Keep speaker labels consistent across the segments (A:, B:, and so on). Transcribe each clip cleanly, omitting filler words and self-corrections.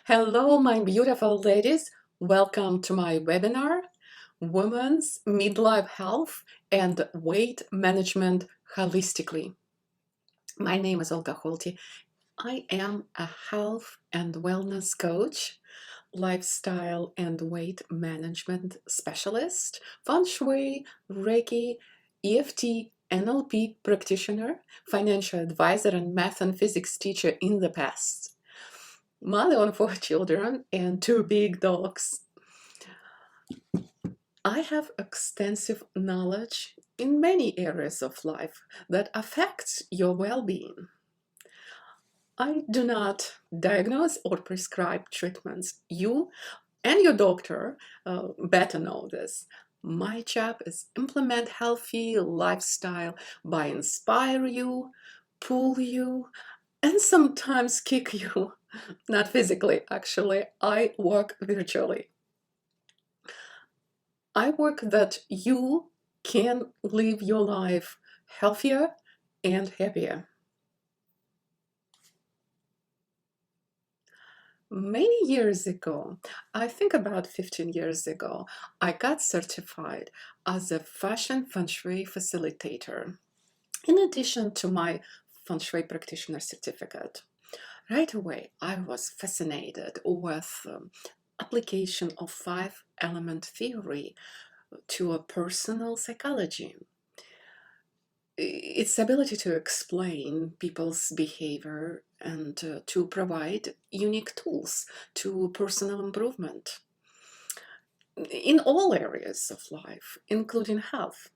A: Hello, my beautiful ladies. Welcome to my webinar, Women's Midlife Health and Weight Management Holistically. My name is Olga Holti. I am a health and wellness coach, lifestyle and weight management specialist, feng shui, Reiki, EFT, NLP practitioner, financial advisor, and math and physics teacher in the past. Mother of 4 children and 2 big dogs. I have extensive knowledge in many areas of life that affects your well-being. I do not diagnose or prescribe treatments. You and your doctor better know this. My job is implement healthy lifestyle by inspire you, pull you, and sometimes kick you. Not physically, actually. I work virtually. I work that you can live your life healthier and happier. Many years ago, I think about 15 years ago, I got certified as a fashion feng shui facilitator, in addition to my feng shui practitioner certificate. Right away, I was fascinated with application of 5-element theory to a personal psychology. Its ability to explain people's behavior and to provide unique tools to personal improvement in all areas of life, including health.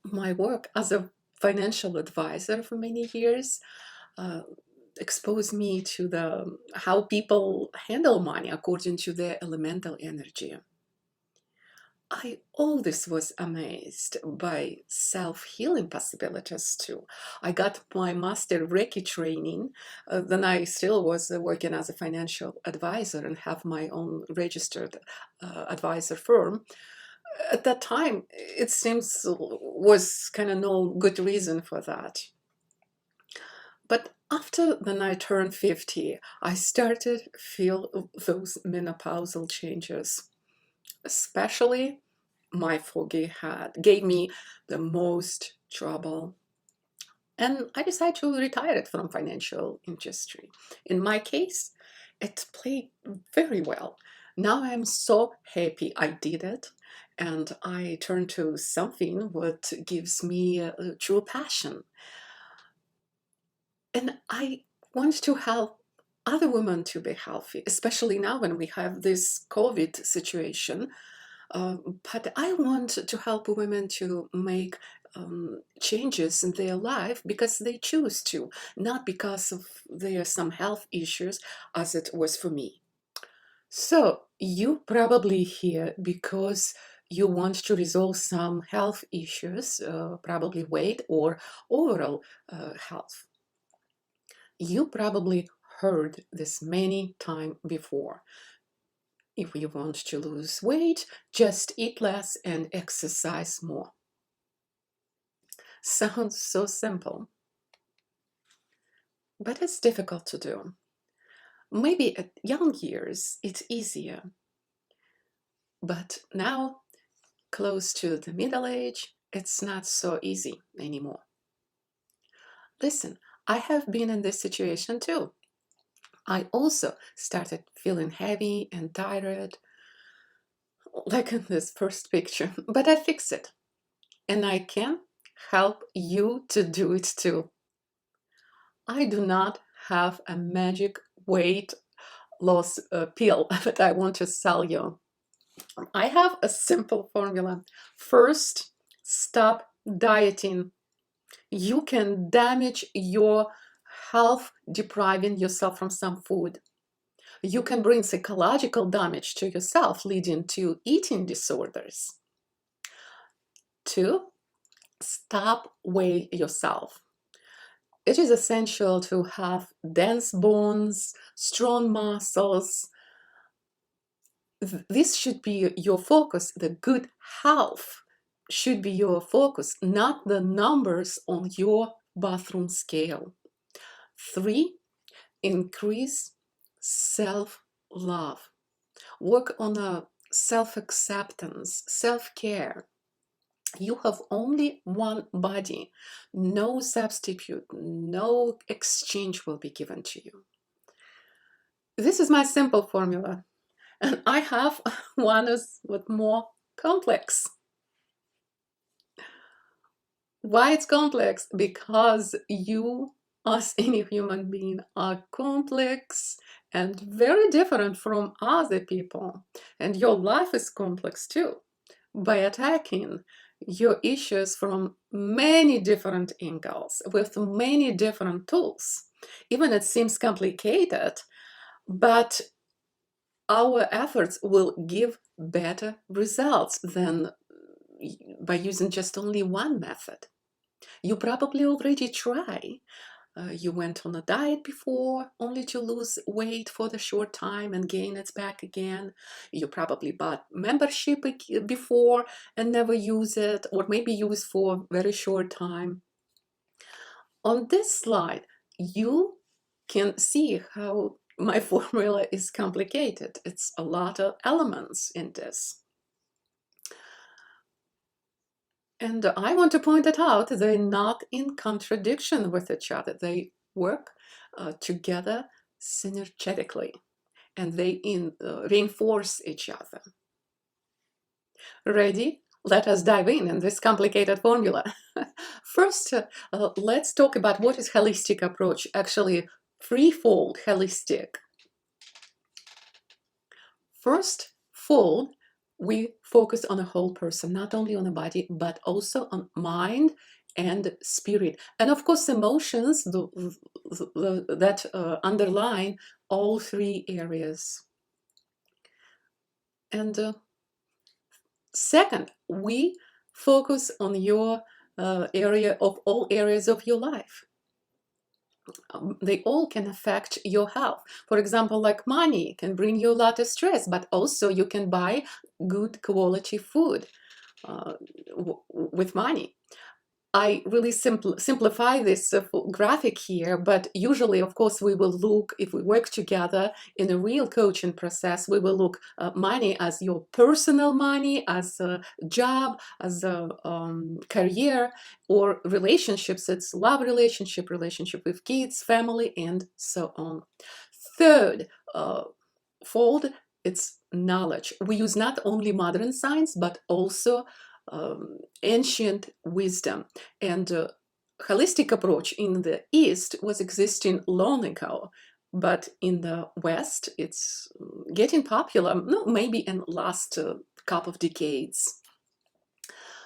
A: My work as a financial advisor for many years uh, exposed me to how people handle money according to their elemental energy. I always was amazed by self-healing possibilities too. I got my master Reiki training, then I still was working as a financial advisor and have my own registered advisor firm. At that time, it seems was kind of no good reason for that. But after when I turned 50, I started feel those menopausal changes, especially my foggy head gave me the most trouble. And I decided to retire it from financial industry. In my case, it played very well. Now I'm so happy I did it, and I turn to something what gives me a true passion. And I want to help other women to be healthy, especially now when we have this COVID situation. But I want to help women to make changes in their life because they choose to, not because of their some health issues as it was for me. So you probably here because you want to resolve some health issues, probably weight or overall health. You probably heard this many times before. If you want to lose weight, just eat less and exercise more. Sounds so simple, but it's difficult to do. Maybe at young years it's easier, but now, close to the middle age, it's not so easy anymore. Listen, I have been in this situation too. I also started feeling heavy and tired, like in this first picture, but I fixed it. And I can help you to do it too. I do not have a magic weight loss pill that I want to sell you. I have a simple formula. First, stop dieting. You can damage your health depriving yourself from some food. You can bring psychological damage to yourself, leading to eating disorders. Two, stop weighing yourself. It is essential to have dense bones, strong muscles. This should be your focus. The good health should be your focus, not the numbers on your bathroom scale. Three, increase self-love. Work on a self-acceptance, self-care. You have only one body. No substitute, no exchange will be given to you. This is my simple formula. And I have one with more complex. Why it's complex? Because you, as any human being, are complex and very different from other people. And your life is complex too. By attacking your issues from many different angles, with many different tools. Even it seems complicated, but our efforts will give better results than by using just only one method. You probably already try. You went on a diet before only to lose weight for the short time and gain it back again. You probably bought membership before and never use it, or maybe use for a very short time. On this slide, you can see how my formula is complicated. It's a lot of elements in this. And I want to point it out, they're not in contradiction with each other. They work together synergetically, and they reinforce each other. Ready? Let us dive in this complicated formula. First, let's talk about what is holistic approach, actually threefold holistic. First fold, we focus on a whole person, not only on the body, but also on mind and spirit. And of course, emotions that underline all three areas. And second, we focus on your area of all areas of your life. They all can affect your health. For example, like money can bring you a lot of stress, but also you can buy good quality food with money. I really simplify this graphic here, but usually, of course, we will look, if we work together in a real coaching process, we will look at money as your personal money, as a job, as a career, or relationships. It's love relationship with kids, family, and so on. Third fold, it's knowledge. We use not only modern science, but also ancient wisdom. And holistic approach in the East was existing long ago, but in the West, it's getting popular, maybe in the last couple of decades.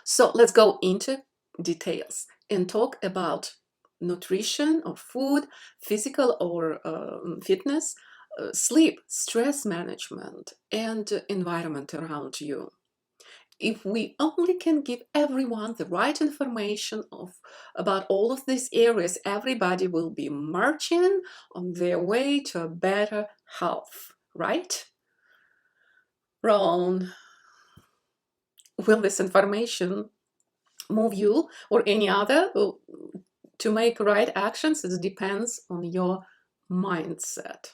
A: So let's go into details and talk about nutrition or food, physical or fitness, sleep, stress management, and environment around you. If we only can give everyone the right information about all of these areas, everybody will be marching on their way to a better health, right? Ron, will this information move you or any other to make right actions? It depends on your mindset.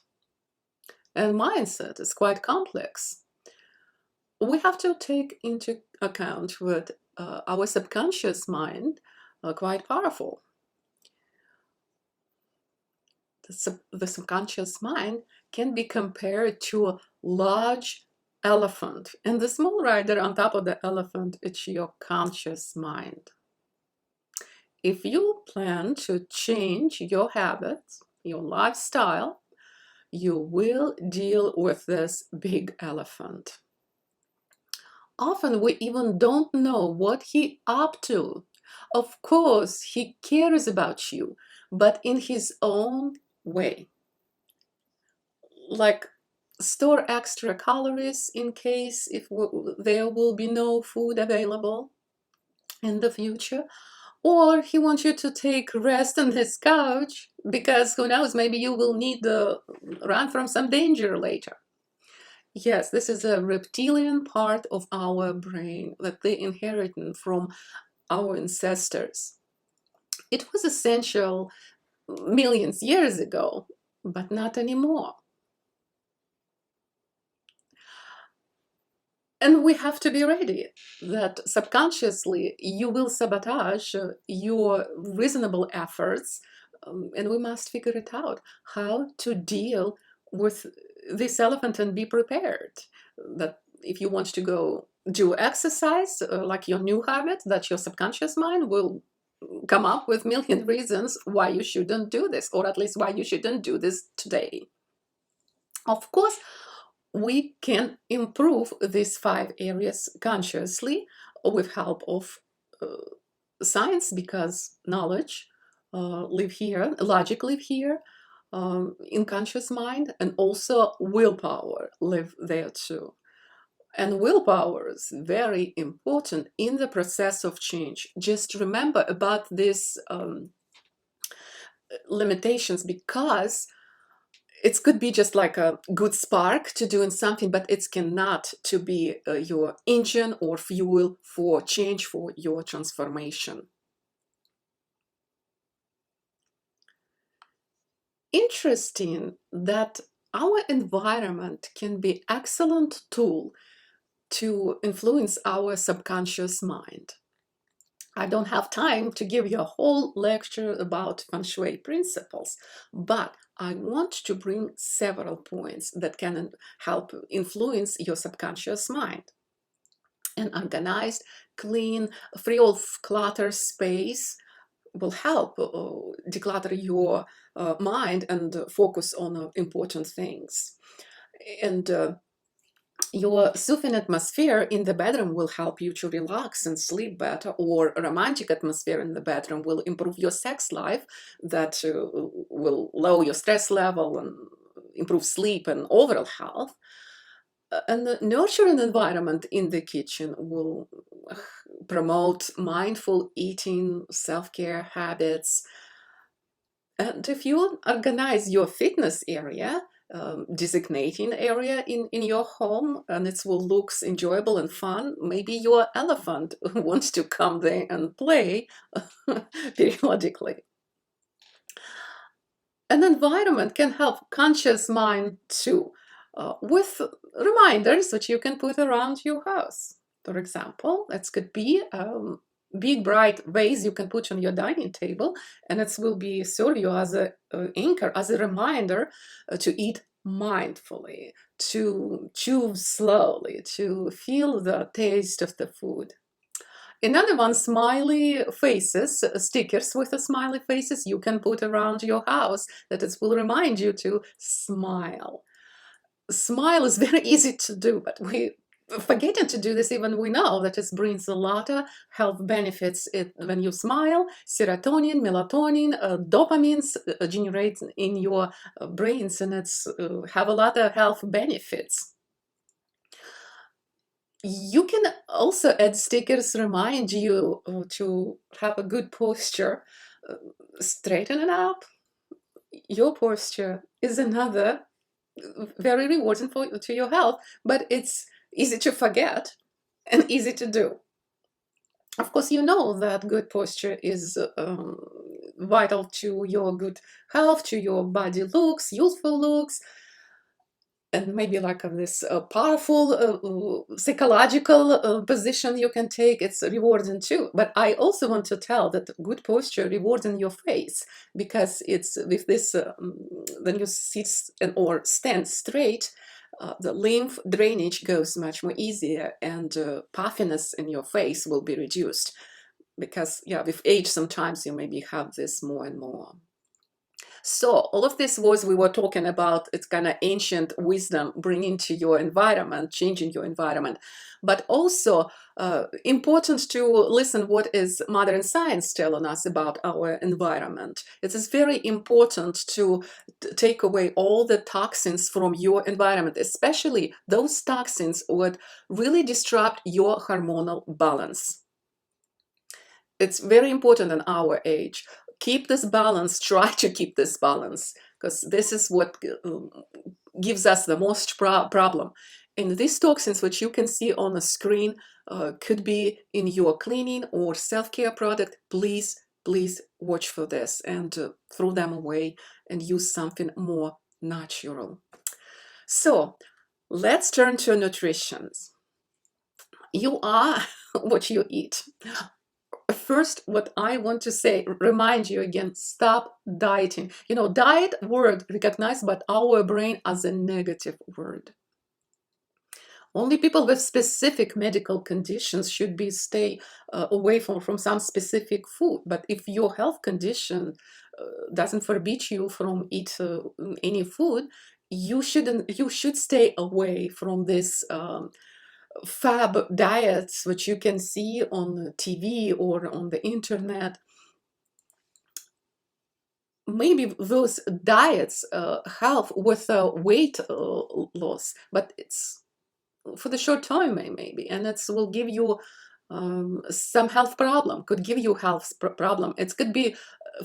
A: And mindset is quite complex. We have to take into account with our subconscious mind quite powerful. The subconscious mind can be compared to a large elephant, and the small rider on top of the elephant is your conscious mind. If you plan to change your habits, your lifestyle, you will deal with this big elephant. Often we even don't know what he's up to. Of course, he cares about you, but in his own way. Like store extra calories in case if there will be no food available in the future. Or he wants you to take rest on his couch because who knows, maybe you will need to run from some danger later. Yes, this is a reptilian part of our brain that they inherited from our ancestors. It was essential millions years ago, but not anymore. And we have to be ready that subconsciously you will sabotage your reasonable efforts, and we must figure it out how to deal with this elephant and be prepared. That if you want to go do exercise, like your new habit, that your subconscious mind will come up with a million reasons why you shouldn't do this, or at least why you shouldn't do this today. Of course, we can improve these 5 areas consciously with help of science, because knowledge live here, logic live here, in conscious mind, and also willpower live there too. And willpower is very important in the process of change. Just remember about these limitations, because it could be just like a good spark to doing something, but it cannot to be your engine or fuel for change, for your transformation. Interesting that our environment can be excellent tool to influence our subconscious mind. I don't have time to give you a whole lecture about feng shui principles, but I want to bring several points that can help influence your subconscious mind. An organized, clean, free of clutter space will help declutter your mind and focus on important things. And your soothing atmosphere in the bedroom will help you to relax and sleep better, or a romantic atmosphere in the bedroom will improve your sex life, that will lower your stress level and improve sleep and overall health. And the nurturing environment in the kitchen will promote mindful eating, self-care habits. And if you organize your fitness area, designating area in your home, and it will look enjoyable and fun, maybe your elephant wants to come there and play periodically. An environment can help conscious mind too, with reminders that you can put around your house. For example, it could be big bright vase you can put on your dining table, and it will be serve you as a anchor, as a reminder to eat mindfully, to chew slowly, to feel the taste of the food. Another one, smiley faces, stickers with the smiley faces you can put around your house, that it will remind you to smile. Smile is very easy to do, but we forgetting to do this. Even we know that it brings a lot of health benefits. When you smile, serotonin, melatonin, dopamines generate in your brains, and it's have a lot of health benefits. You can also add stickers remind you to have a good posture. Straightening up your posture is another very rewarding to your health, but it's easy to forget and easy to do. Of course, you know that good posture is vital to your good health, to your body looks, youthful looks, and maybe like this powerful psychological position you can take. It's rewarding too. But I also want to tell that good posture rewarding your face, because it's with this when you sit or stand straight, the lymph drainage goes much more easier, and puffiness in your face will be reduced, because yeah, with age sometimes you maybe have this more and more. So all of this was, we were talking about, it's kind of ancient wisdom bringing to your environment, changing your environment, but also important to listen what is modern science telling us about our environment. It is very important to take away all the toxins from your environment, especially those toxins would really disrupt your hormonal balance. It's very important in our age. Keep this balance, try to keep this balance, because this is what gives us the most problem. And these toxins, which you can see on the screen, could be in your cleaning or self-care product. Please, please watch for this and throw them away and use something more natural. So let's turn to nutrition. You are what you eat. First, what I want to say, remind you again, stop dieting. Diet word recognized by our brain as a negative word. Only people with specific medical conditions should be stay away from some specific food. But if your health condition doesn't forbid you from eat any food, you should stay away from this fab diets which you can see on TV or on the internet. Maybe those diets help with weight loss, but it's for the short time maybe, and it will give you some health problem, could give you health problem. It could be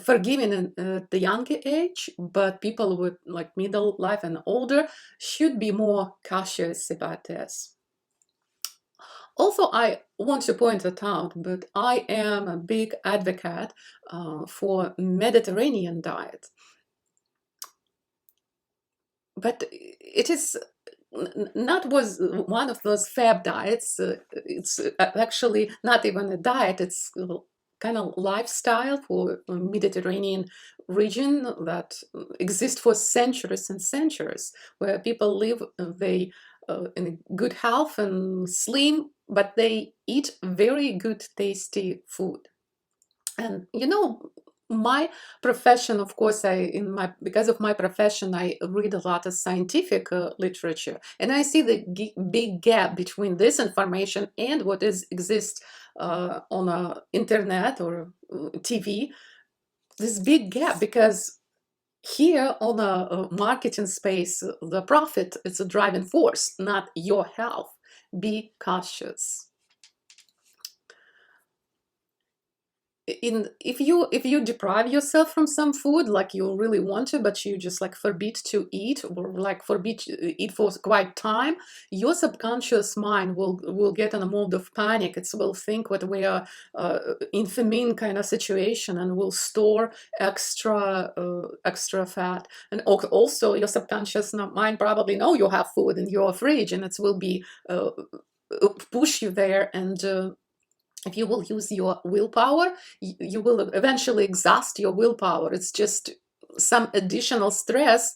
A: forgiven at the younger age, but people with like middle life and older should be more cautious about this. Also, I want to point it out, but I am a big advocate for Mediterranean diet. But it is not was one of those fab diets. It's actually not even a diet. It's kind of lifestyle for Mediterranean region that exists for centuries and centuries, where people live they in good health and slim, but they eat very good, tasty food. And my profession, of course, because of my profession, I read a lot of scientific literature, and I see the big gap between this information and what is exists on internet or TV. This big gap, because here on a marketing space, the profit is a driving force, not your health. Be cautious. If you deprive yourself from some food like you really want to, but you just like forbid to eat, or like forbid to eat for quite time, your subconscious mind will get in a mode of panic. It will think that we are in famine kind of situation, and will store extra fat. And also your subconscious mind probably know you have food in your fridge, and it will be push you there. And if you will use your willpower, you will eventually exhaust your willpower. It's just some additional stress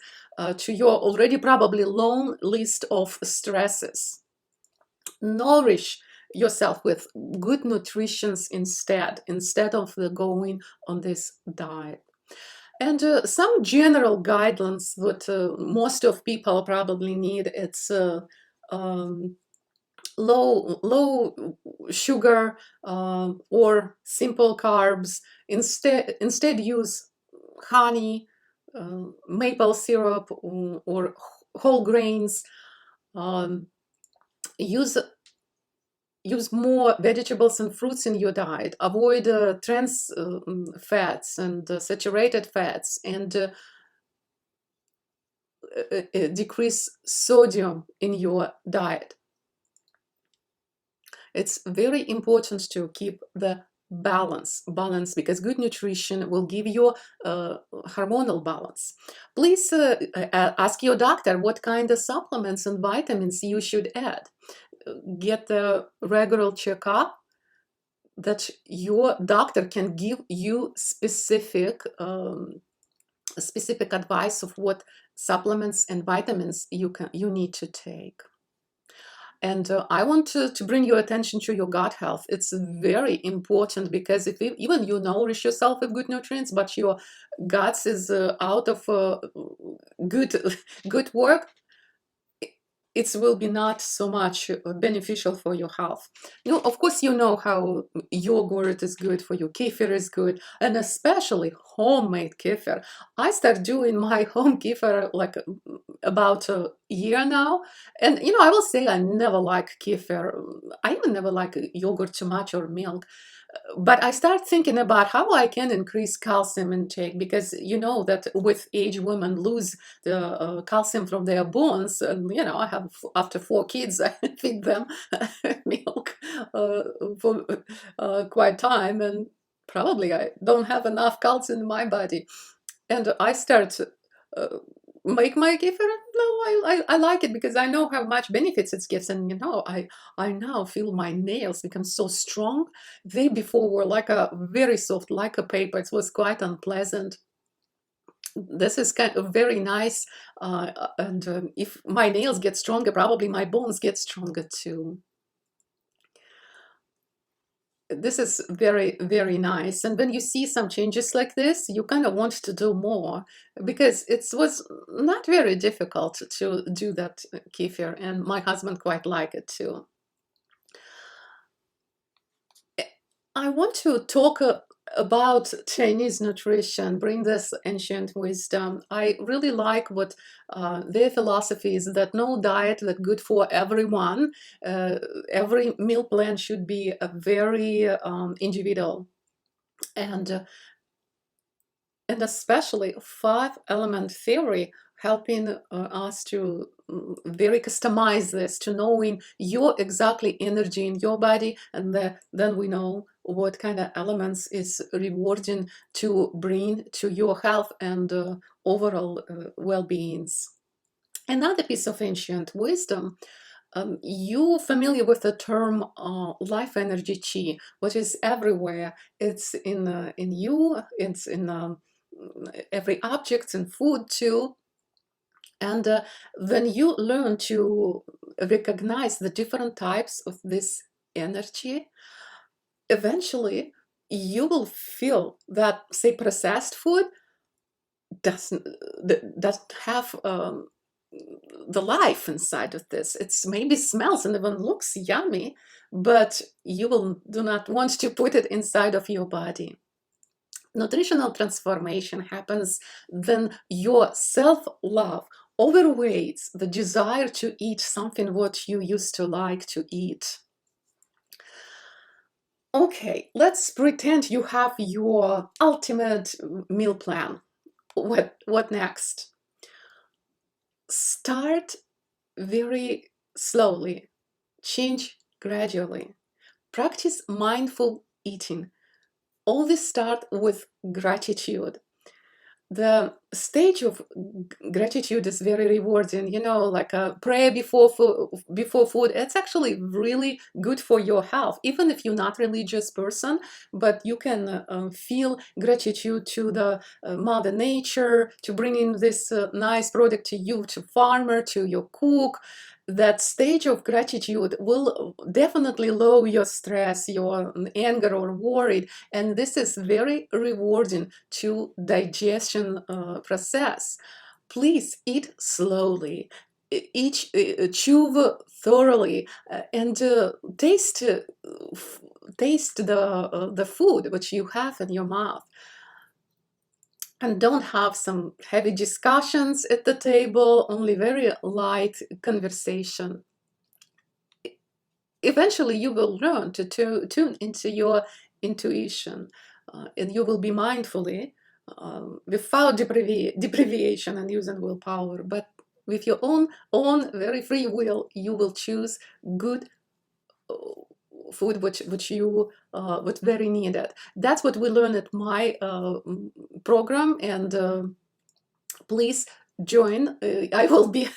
A: to your already probably long list of stresses. Nourish yourself with good nutrition instead of going on this diet. And some general guidelines that most of people probably need, it's low sugar or simple carbs. Instead use honey, maple syrup, or whole grains. Um, use more vegetables and fruits in your diet. Avoid trans fats and saturated fats, and decrease sodium in your diet. It's very important to keep the balance, because good nutrition will give you hormonal balance. Please ask your doctor what kind of supplements and vitamins you should add. Get a regular checkup that your doctor can give you specific advice of what supplements and vitamins you need to take. And I want to bring your attention to your gut health. It's very important, because if even you nourish yourself with good nutrients, but your guts is out of good good work, it will be not so much beneficial for your health. Of course, how yogurt is good for you, kefir is good, and especially homemade kefir. I started doing my home kefir like about a year now, and I will say I never like kefir. I even never like yogurt too much or milk. But I start thinking about how I can increase calcium intake, because that with age women lose the calcium from their bones, and I have after 4 kids I feed them milk for quite time, and probably I don't have enough calcium in my body. And I start make my kefir? No, I like it because I know how much benefits it gives, and I now feel my nails become so strong. They before were like a very soft, like a paper. It was quite unpleasant. This is kind of very nice, and if my nails get stronger, probably my bones get stronger too. This is very, very nice. And when you see some changes like this, you kind of want to do more because it was not very difficult to do that kefir, and my husband quite like it too. I want to talk about Chinese nutrition, bring this ancient wisdom. I really like what their philosophy is, that no diet that good for everyone. Every meal plan should be a very individual, and especially five element theory helping us to very customize this, to knowing your exactly energy in your body, and then we know what kind of elements is rewarding to bring to your health and overall well-beings. Another piece of ancient wisdom, you familiar with the term life energy chi, which is everywhere. It's in you, it's in every object, in food too. And when you learn to recognize the different types of this energy, eventually you will feel that, say, processed food doesn't have the life inside of this. It's maybe smells and even looks yummy, but you will do not want to put it inside of your body. Nutritional transformation happens when your self-love overweights the desire to eat something what you used to like to eat. Okay, let's pretend you have your ultimate meal plan. What next? Start very slowly, change gradually. Practice mindful eating. Always start with gratitude. The stage of gratitude is very rewarding, like a prayer before food. It's actually really good for your health, even if you're not a religious person, but you can feel gratitude to the mother nature, to bringing this nice product to you, to farmer, to your cook. That stage of gratitude will definitely lower your stress, your anger or worry, and this is very rewarding to digestion process. Please eat slowly, chew thoroughly, and taste the food which you have in your mouth. And don't have some heavy discussions at the table, only very light conversation. Eventually, you will learn to tune into your intuition, and you will be mindfully, without deprivation and using willpower, but with your own very free will, you will choose good food which you would very needed. That's what we learn at my program, and please join. I will be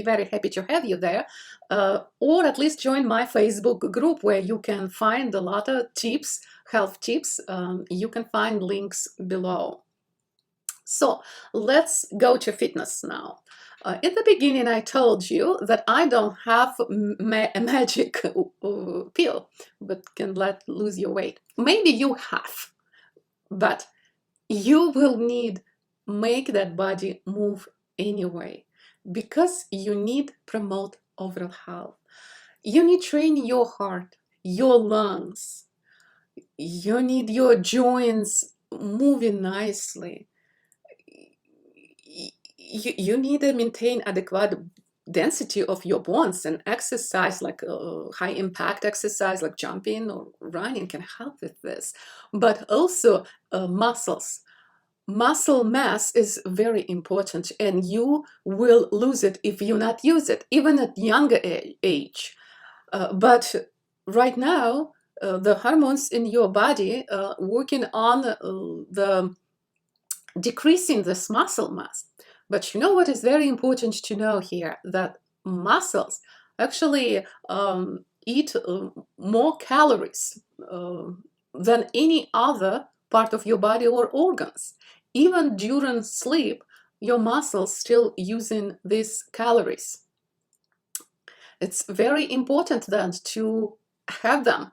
A: very happy to have you there, or at least join my Facebook group where you can find a lot of tips, health tips. You can find links below. So let's go to fitness now. In the beginning, I told you that I don't have a magic pill that can lose your weight. Maybe you have, but you will need make that body move anyway, because you need promote overall health. You need train your heart, your lungs. You need your joints moving nicely. You need to maintain adequate density of your bones, and exercise like high impact exercise like jumping or running can help with this, but also muscles. Muscle mass is very important, and you will lose it if you not use it, even at younger age. But right now, the hormones in your body working on the decreasing this muscle mass. But you know what is very important to know here? That muscles actually eat more calories than any other part of your body or organs. Even during sleep, your muscles still using these calories. It's very important then to have them.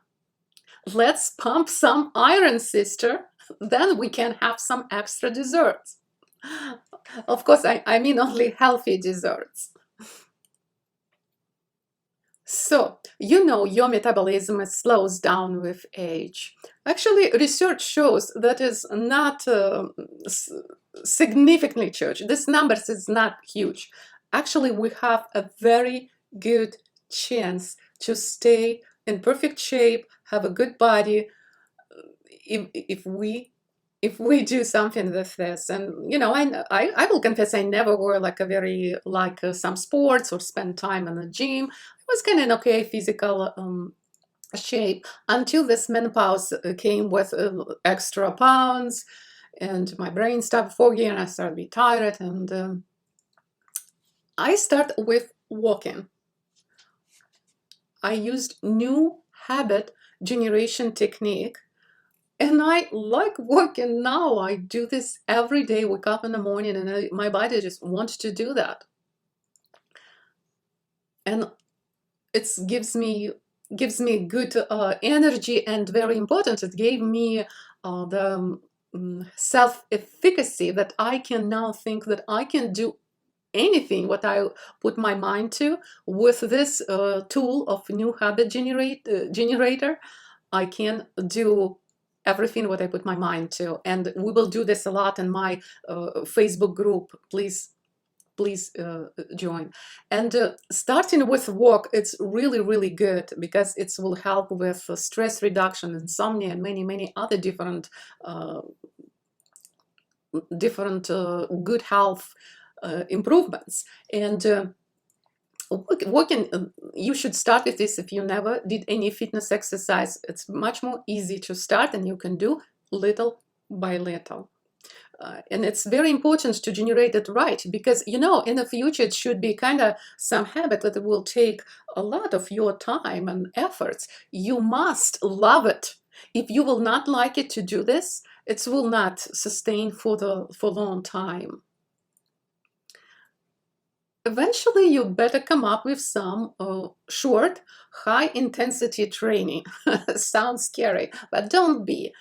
A: Let's pump some iron, sister. Then we can have some extra desserts. Of course, I mean only healthy desserts. So, you know, your metabolism slows down with age. Actually, research shows that is not significantly huge. This numbers is not huge. Actually, we have a very good chance to stay in perfect shape, have a good body, if we do something with this. And you know, I will confess, I never were like a very like some sports or spend time in the gym. I was kind of in okay physical shape until this menopause came with extra pounds, and my brain stopped foggy, and I started to be tired, and I start with walking. I used new habit generation technique. And I like walking now. I do this every day, wake up in the morning, and my body just wants to do that. And it gives me good energy, and very important, it gave me the self-efficacy that I can now think that I can do anything what I put my mind to with this tool of new habit generator. I can do everything what I put my mind to, and we will do this a lot in my Facebook group. Please join. And starting with walk, it's really good because it will help with stress reduction, insomnia, and many other different good health improvements. And walking, you should start with this if you never did any fitness exercise. It's much more easy to start, and you can do little by little. And it's very important to generate it right, because you know, in the future it should be kind of some habit that will take a lot of your time and efforts. You must love it. If you will not like it to do this, it will not sustain for long time. Eventually, you better come up with some short, high-intensity training. Sounds scary, but don't be.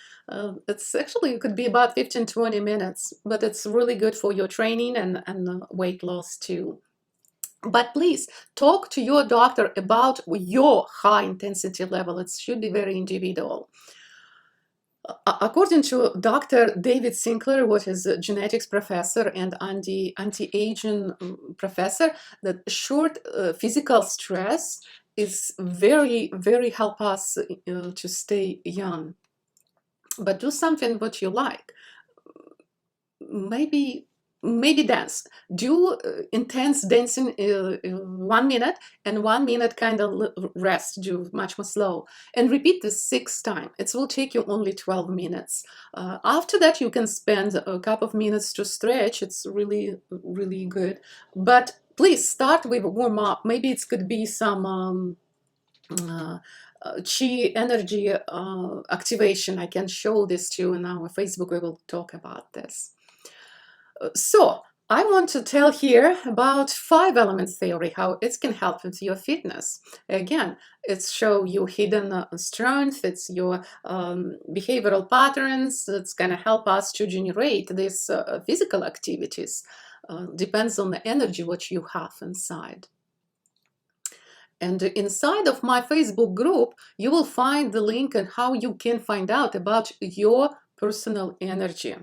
A: It's actually, it could be about 15-20 minutes, but it's really good for your training and weight loss too. But please talk to your doctor about your high-intensity level. It should be very individual. According to Dr. David Sinclair, what is a genetics professor and anti-aging professor, that short physical stress is very help us to stay young. But do something what you like. Maybe dance. Do intense dancing 1 minute, and 1 minute kind of rest, do much more slow, and repeat this 6 times. It will take you only 12 minutes. After that, you can spend a couple of minutes to stretch. It's really good. But please start with warm up. Maybe it could be some chi energy activation. I can show this to you in our Facebook. We will talk about this. So I want to tell here about 5 elements theory, how it can help with your fitness. Again, it's show you hidden strength, it's your behavioral patterns. It's gonna help us to generate these physical activities. Depends on the energy what you have inside. And inside of my Facebook group, you will find the link on how you can find out about your personal energy.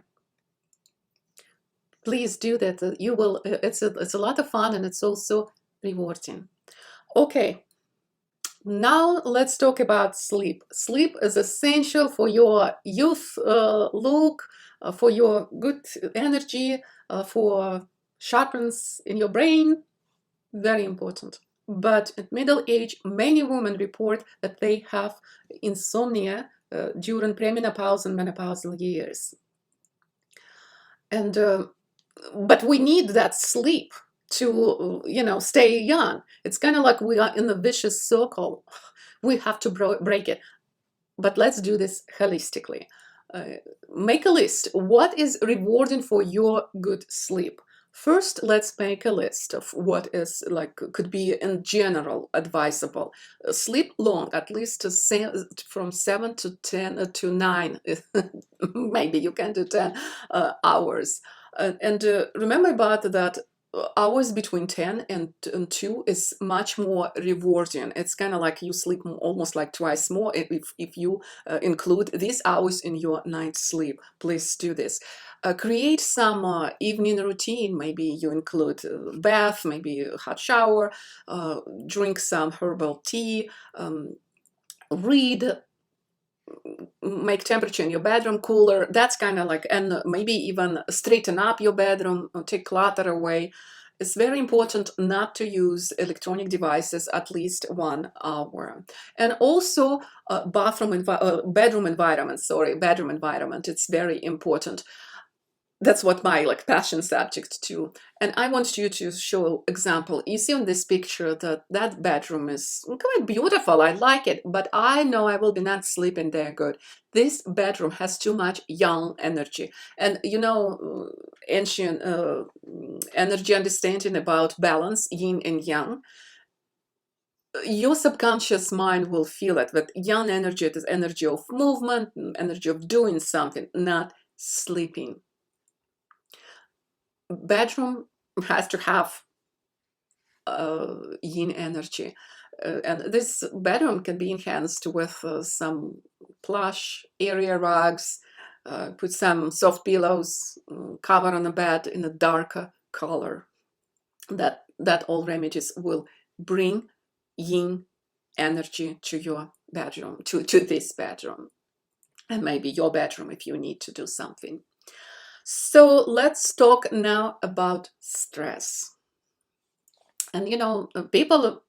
A: Please do that. You will. It's a lot of fun, and it's also rewarding. Okay, now let's talk about sleep. Sleep is essential for your youth look, for your good energy, for sharpens in your brain. Very important. But at middle age, many women report that they have insomnia during premenopause and menopausal years. And but we need that sleep to, stay young. It's kind of like we are in a vicious circle. We have to break it. But let's do this holistically. Uh, Make a list. What is rewarding for your good sleep? First, let's make a list of what is like could be in general advisable. Sleep long, at least from 7 to 9 maybe you can do 10 hours. And remember about that hours between 10 and 2 is much more rewarding. It's kind of like you sleep almost like twice more if you include these hours in your night sleep. Please do this. Create some evening routine. Maybe you include bath, maybe a hot shower, drink some herbal tea, read, make temperature in your bedroom cooler. That's kind of like, and maybe even straighten up your bedroom, take clutter away. It's very important not to use electronic devices at least 1 hour. And also bedroom environment. It's very important. That's what my passion subject too. And I want you to show example. You see on this picture that that bedroom is quite beautiful. I like it, but I know I will be not sleeping there good. This bedroom has too much yang energy. And ancient energy understanding about balance, yin and yang. Your subconscious mind will feel it, that yang energy is energy of movement, energy of doing something, not sleeping. Bedroom has to have yin energy. And this bedroom can be enhanced with some plush area rugs, put some soft pillows, cover on the bed in a darker color. That all remedies will bring yin energy to your bedroom, to this bedroom, and maybe your bedroom if you need to do something. So let's talk now about stress. And people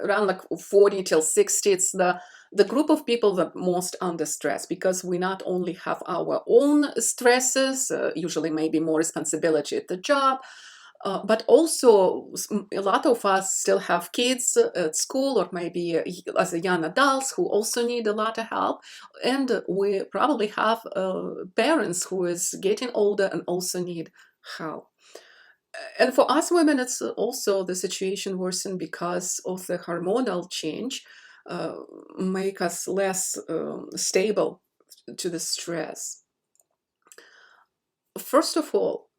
A: around like 40 till 60, it's the group of people that most under stress, because we not only have our own stresses, usually maybe more responsibility at the job, but also a lot of us still have kids at school, or maybe as a young adults who also need a lot of help. And we probably have parents who is getting older and also need help. And for us women, it's also the situation worsened because of the hormonal change, uh, make us less stable to the stress. First of all,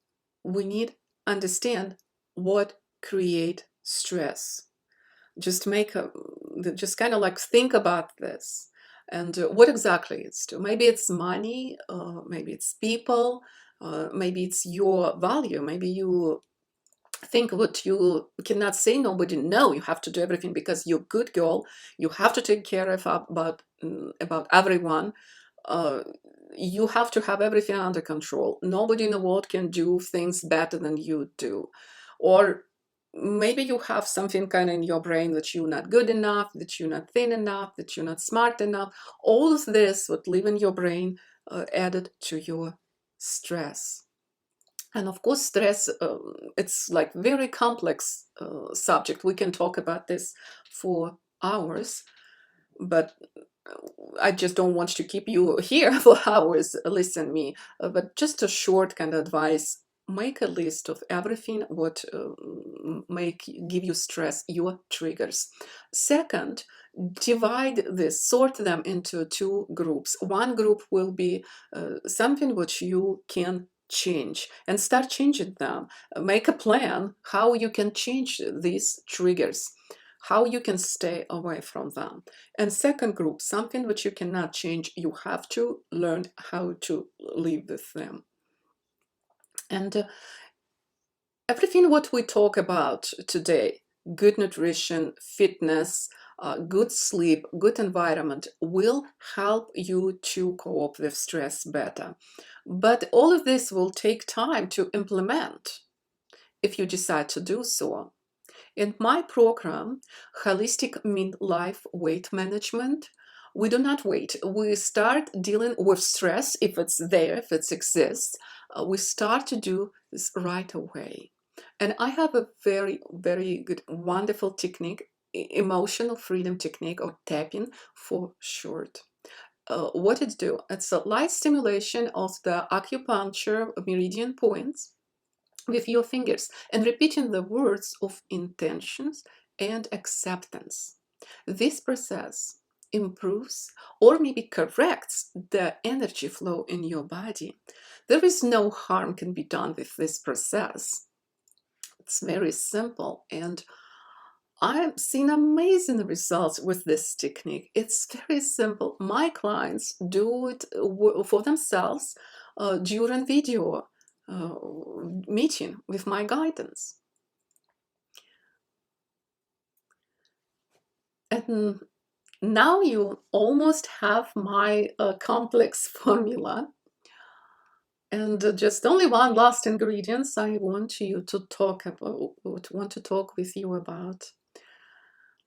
A: we need understand what create stress. Just just kind of like think about this, and what exactly it's to. Maybe it's money, maybe it's people, maybe it's your value. Maybe you think what you cannot say nobody no, you have to do everything because you're a good girl, you have to take care of about everyone, uh, you have to have everything under control. Nobody in the world can do things better than you do. Or maybe you have something kind of in your brain that you're not good enough, that you're not thin enough, that you're not smart enough. All of this would live in your brain, added to your stress. And of course, stress, it's like very complex subject. We can talk about this for hours, but I just don't want to keep you here for hours. Listen me. But just a short kind of advice. Make a list of everything what give you stress, your triggers. Second, divide this, sort them into 2 groups. One group will be something which you can change, and start changing them. Make a plan how you can change these triggers, how you can stay away from them. And second group, something which you cannot change, you have to learn how to live with them. And everything what we talk about today, good nutrition, fitness, good sleep, good environment, will help you to cope with stress better. But all of this will take time to implement if you decide to do so. In my program, Holistic Midlife Weight Management, We do not wait. We start dealing with stress if it's there, if it exists. We start to do this right away. And I have a very, very good, wonderful technique, emotional freedom technique, or tapping for short. What it do? It's a light stimulation of the acupuncture meridian points with your fingers and repeating the words of intentions and acceptance. This process improves or maybe corrects the energy flow in your body. There is no harm can be done with this process. It's very simple, and I've seen amazing results with this technique. It's very simple. My clients do it for themselves during video meeting with my guidance. And now you almost have my complex formula. And just only one last ingredient I want you to talk about, want to talk with you about.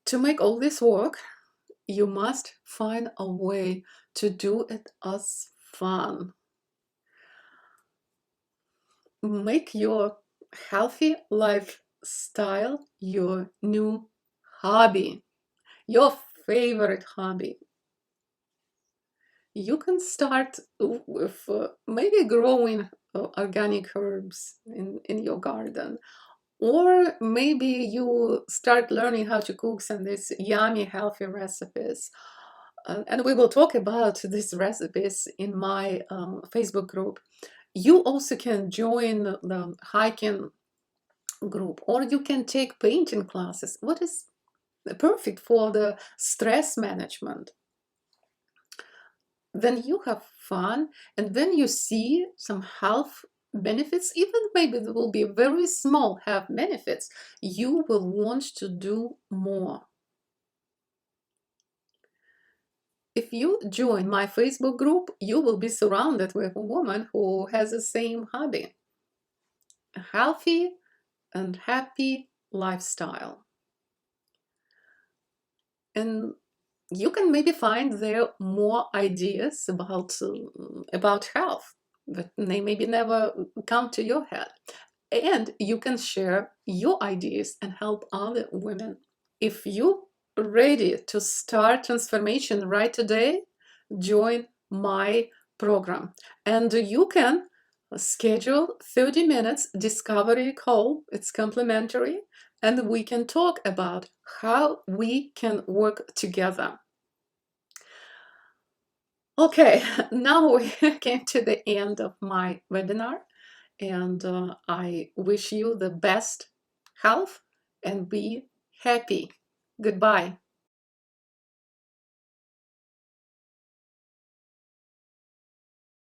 A: To make all this work, you must find a way to do it as fun. Make your healthy lifestyle your new hobby, your favorite hobby. You can start with maybe growing organic herbs in your garden. Or maybe you start learning how to cook some of these yummy, healthy recipes. And we will talk about these recipes in my Facebook group. You also can join the hiking group, or you can take painting classes. What is perfect for the stress management? Then you have fun, and then you see some health benefits, even maybe there will be very small health benefits, you will want to do more. If you join my Facebook group, you will be surrounded with a woman who has the same hobby, a healthy and happy lifestyle. And you can maybe find there more ideas about health that they maybe never come to your head. And you can share your ideas and help other women. If you're ready to start transformation right today, join my program. And you can schedule 30 minutes discovery call. It's complimentary. And we can talk about how we can work together. Okay, now we came to the end of my webinar, and I wish you the best health and be happy. Goodbye.